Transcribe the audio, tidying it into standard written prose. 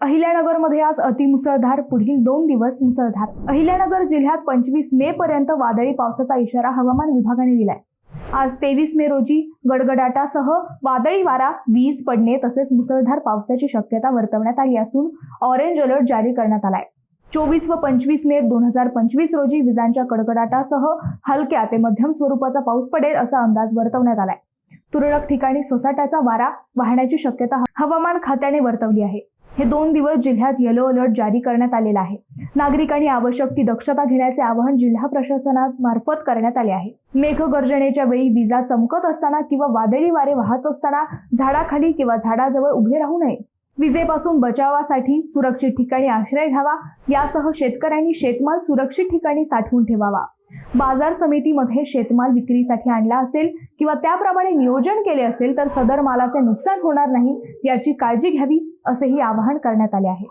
अहिल्यानगरमध्ये आज अतिमुसळधार, पुढील 2 दिवस मुसळधार. अहिल्यानगर जिल्ह्यात 25 मे पर्यंत वादळी पावसाचा इशारा हवामान विभागाने दिलाय. आज 23 मे रोजी गडगडाटासह वादळी वारा, वीज पडणे तसेच मुसळधार पावसाची शक्यता वर्तवण्यात आली असून ऑरेंज अलर्ट जारी करण्यात आलाय. 24 व 25 मे 2025 रोजी विजांच्या कडकडाटासह हलक्या ते मध्यम स्वरूपाचा पाऊस पडेल असा अंदाज वर्तवण्यात आलाय. तुरळक ठिकाणी सोसाट्याचा वारा वाहण्याची शक्यता हवामान खात्याने वर्तवली आहे. हे 2 दिवस जिल्ह्यात येलो अलर्ट जारी करण्यात आलेला आहे. नागरिकांनी आवश्यक ती दक्षता घेण्याचे आवाहन जिल्हा प्रशासनामार्फत करण्यात आले आहे. मेघगर्जनेच्या वेळी विजा चमकत असताना किंवा वादळी वारे वाहत असताना झाडाखाली किंवा झाडाजवळ उभे राहू नये. विजेपासून बचावासाठी सुरक्षित ठिकाणी आश्रय घ्यावा. यासह शेतकऱ्यांनी शेतमाल सुरक्षित ठिकाणी साठवून ठेवावा. बाजार समितीमध्ये शेतमाल विक्रीसाठी आणला असेल किंवा त्याप्रमाणे नियोजन केले असेल तर सदर मालाचे नुकसान होणार नाही याची काळजी घ्यावी असेही आवाहन करण्यात आले आहे.